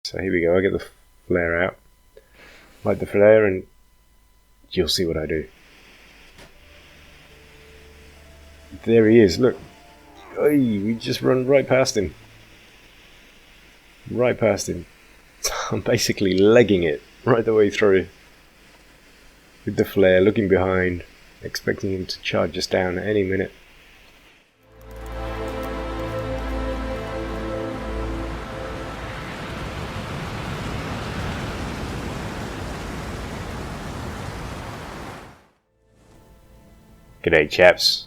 So here we go, I get the flare out, light the flare, and you'll see what I do. There he is, look. Oy, we just run right past him. Right past him. I'm basically legging it right the way through. With the flare, looking behind, expecting him to charge us down at any minute. G'day chaps.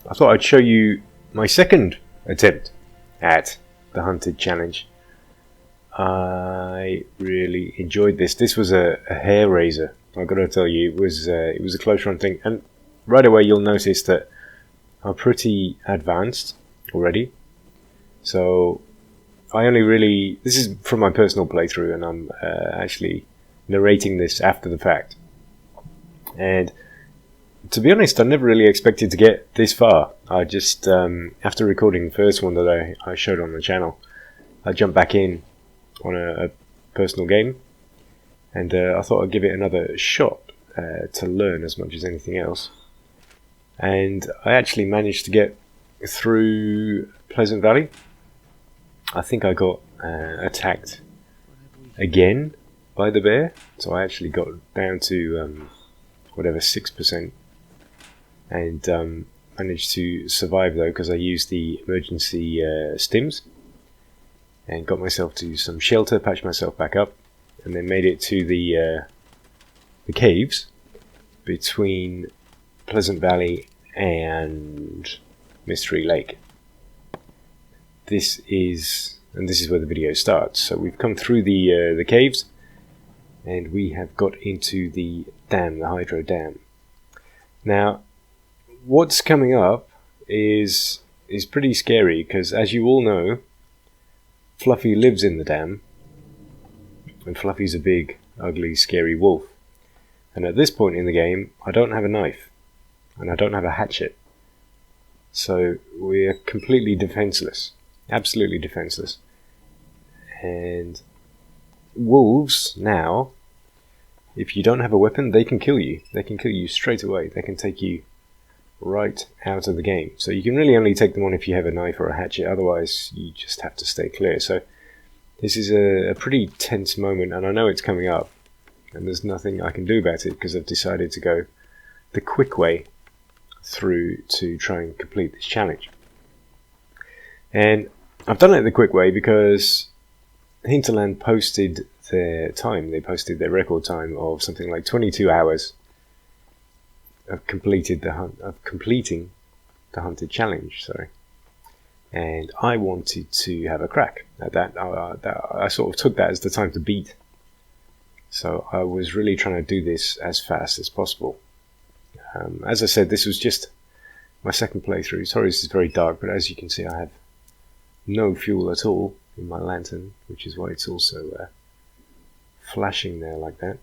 I thought I'd show you my second attempt at the hunted challenge. I really enjoyed this. This was a hair raiser. I've got to tell you, it was a close run thing, and right away you'll notice that I'm pretty advanced already. So I only really, this is from my personal playthrough, and I'm actually narrating this after the fact. And to be honest, I never really expected to get this far. I just, after recording the first one that I showed on the channel, I jumped back in on a personal game, and I thought I'd give it another shot to learn as much as anything else. And I actually managed to get through Pleasant Valley. I think I got attacked again by the bear, so I actually got down to whatever 6%. And managed to survive though, because I used the emergency stims and got myself to some shelter, patched myself back up, and then made it to the caves between Pleasant Valley and Mystery Lake. This is where the video starts. So we've come through the caves, and we have got into the dam, the hydro dam. Now, what's coming up is pretty scary, because as you all know, Fluffy lives in the dam, and Fluffy's a big, ugly, scary wolf. And at this point in the game, I don't have a knife, and I don't have a hatchet. So we're completely defenseless, absolutely defenseless. And wolves now, if you don't have a weapon, they can kill you. They can kill you straight away. They can take you right out of the game. So you can really only take them on if you have a knife or a hatchet, otherwise you just have to stay clear. So this is a pretty tense moment, and I know it's coming up, and there's nothing I can do about it because I've decided to go the quick way through to try and complete this challenge. And I've done it the quick way because Hinterland posted their time. They posted their record time of something like 22 hours of completing the hunted challenge. Sorry, and I wanted to have a crack at that. I sort of took that as the time to beat. So I was really trying to do this as fast as possible. As I said, this was just my second playthrough. Sorry, this is very dark, but as you can see, I have no fuel at all in my lantern, which is why it's also flashing there like that.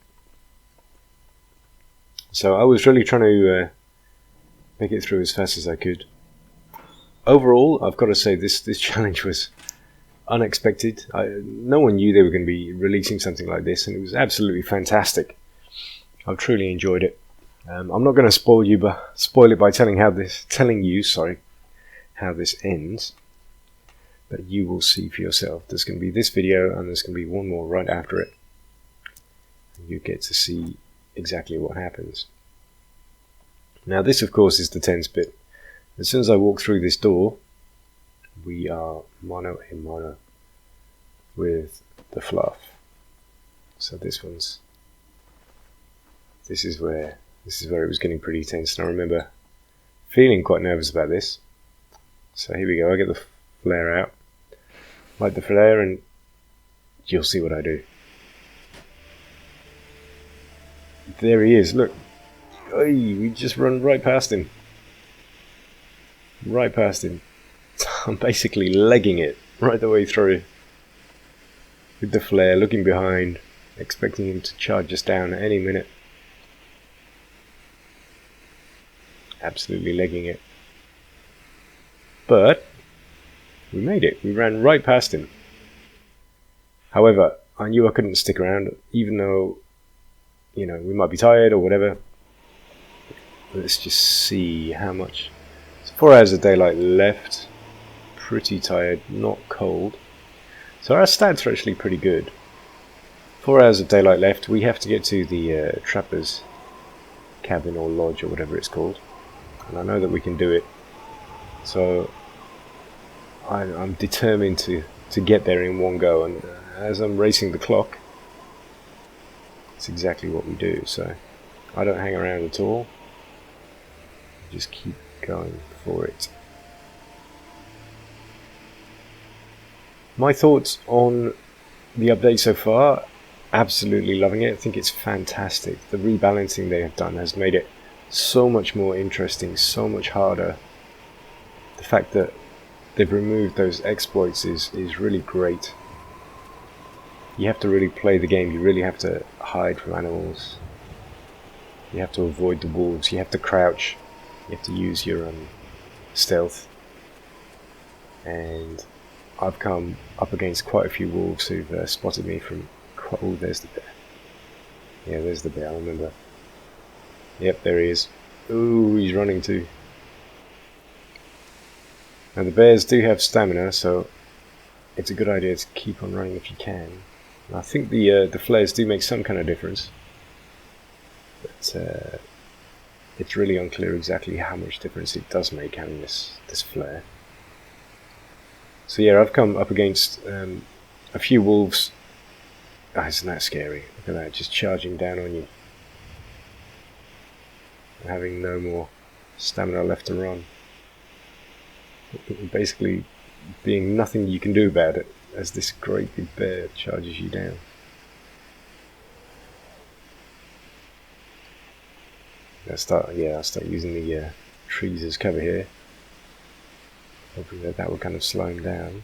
So I was really trying to make it through as fast as I could. Overall, I've got to say this challenge was unexpected. No one knew they were going to be releasing something like this, and it was absolutely fantastic. I've truly enjoyed it. I'm not going to spoil it by telling you how this ends, but you will see for yourself. There's going to be this video, and there's going to be one more right after it. You get to see exactly what happens. Now this of course is the tense bit. As soon as I walk through this door, we are mono a mono with the fluff. So this is where it was getting pretty tense, and I remember feeling quite nervous about this. So here we go, I get the flare out, light the flare, and you'll see what I do. There he is, look. Oy, we just run right past him. Right past him. I'm basically legging it right the way through. With the flare, looking behind, expecting him to charge us down at any minute. Absolutely legging it. But we made it. We ran right past him. However, I knew I couldn't stick around, even though, you know, we might be tired or whatever. Let's just see how much. It's 4 hours of daylight left. Pretty tired, not cold. So our stats are actually pretty good. 4 hours of daylight left. We have to get to the trapper's cabin or lodge or whatever it's called. And I know that we can do it. So I'm determined to get there in one go. And as I'm racing the clock, it's exactly what we do. So I don't hang around at all. Just keep going for it. My thoughts on the update so far, absolutely loving it. I think it's fantastic. The rebalancing they have done has made it so much more interesting, so much harder. The fact that they've removed those exploits is really great. You have to really play the game. You really have to hide from animals. You have to avoid the wolves. You have to crouch. You have to use your stealth. And I've come up against quite a few wolves who've spotted me from... Oh, there's the bear. Yeah, there's the bear, I remember. Yep, there he is. Ooh, he's running too. Now the bears do have stamina, so it's a good idea to keep on running if you can. And I think the flares do make some kind of difference. But it's really unclear exactly how much difference it does make having this flare. So yeah, I've come up against a few wolves. Oh, isn't that scary? Look at that, just charging down on you. And having no more stamina left to run. Basically being nothing you can do about it as this great big bear charges you down. I'll start using the trees as cover here. Hoping that will kind of slow him down.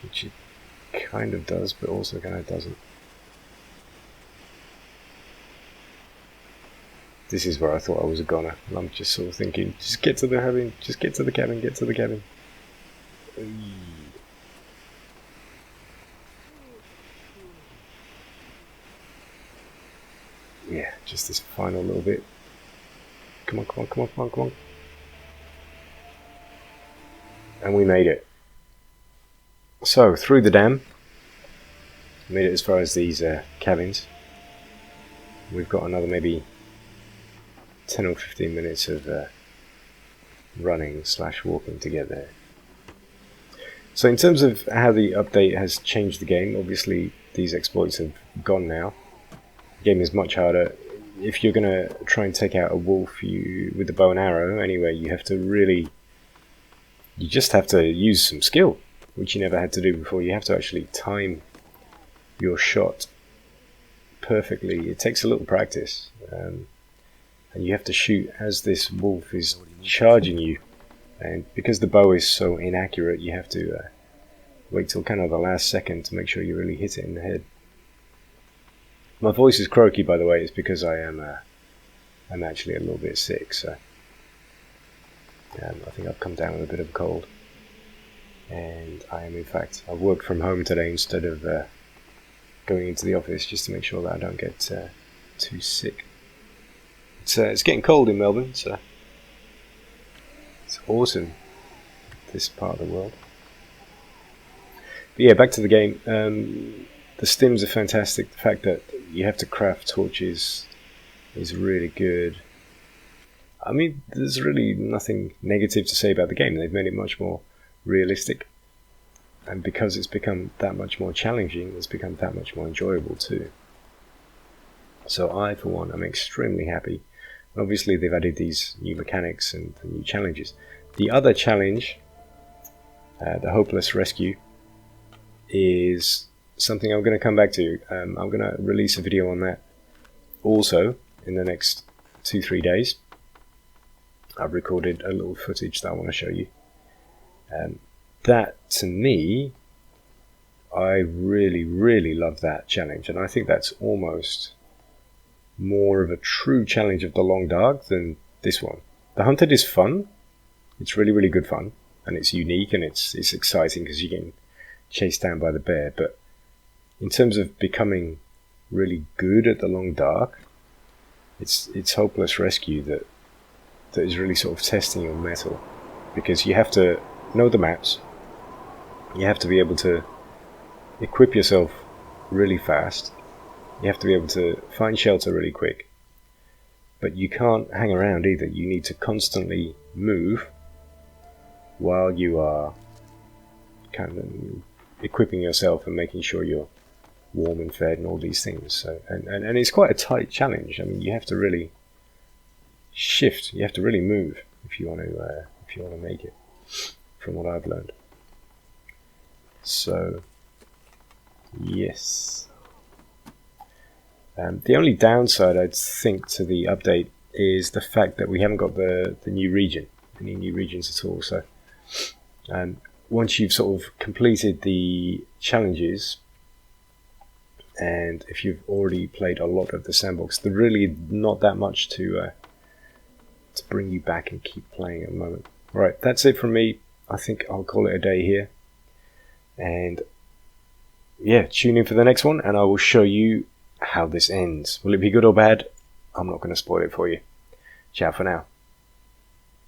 Which it kind of does, but also kind of doesn't. This is where I thought I was a goner. And I'm just sort of thinking, just get to the cabin, just get to the cabin, get to the cabin. Yeah, just this final little bit. Come on, come on, come on, come on, come on. And we made it. So, through the dam. Made it as far as these cabins. We've got another maybe 10 or 15 minutes of running / walking to get there. So in terms of how the update has changed the game, obviously these exploits have gone now. The game is much harder. If you're going to try and take out a wolf with the bow and arrow, anyway, you just have to use some skill, which you never had to do before. You have to actually time your shot perfectly. It takes a little practice. And you have to shoot as this wolf is charging you. And because the bow is so inaccurate, you have to wait till kind of the last second to make sure you really hit it in the head. My voice is croaky, by the way. It's because I'm actually a little bit sick, so I think I've come down with a bit of a cold. And I am, in fact, I've worked from home today instead of going into the office, just to make sure that I don't get too sick. It's getting cold in Melbourne, so it's awesome, this part of the world. But yeah, back to the game. The stims are fantastic. The fact that you have to craft torches is really good. I mean, there's really nothing negative to say about the game. They've made it much more realistic. And because it's become that much more challenging, it's become that much more enjoyable too. So I, for one, am extremely happy. Obviously, they've added these new mechanics and new challenges. The other challenge, the Hopeless Rescue, is something I'm going to come back to. I'm going to release a video on that also in the next 2-3 days. I've recorded a little footage that I want to show you. That, to me, I really, really love that challenge. And I think that's almost more of a true challenge of the Long Dark than this one. The Hunted is fun. It's really, really good fun. And it's unique and it's exciting because you're getting chased down by the bear. But in terms of becoming really good at the long dark, it's Hopeless Rescue that is really sort of testing your mettle, because you have to know the maps, you have to be able to equip yourself really fast, you have to be able to find shelter really quick, but you can't hang around either. You need to constantly move while you are kind of equipping yourself and making sure you're warm and fed and all these things. So and it's quite a tight challenge. I mean, you have to really shift. You have to really move if you want to make it. From what I've learned. So yes. The only downside I'd think to the update is the fact that we haven't got the new region, any new regions at all. So once you've sort of completed the challenges, and if you've already played a lot of the sandbox, there's really not that much to bring you back and keep playing at the moment. Right, that's it from me. I think I'll call it a day here. And yeah, tune in for the next one and I will show you how this ends. Will it be good or bad? I'm not going to spoil it for you. Ciao for now.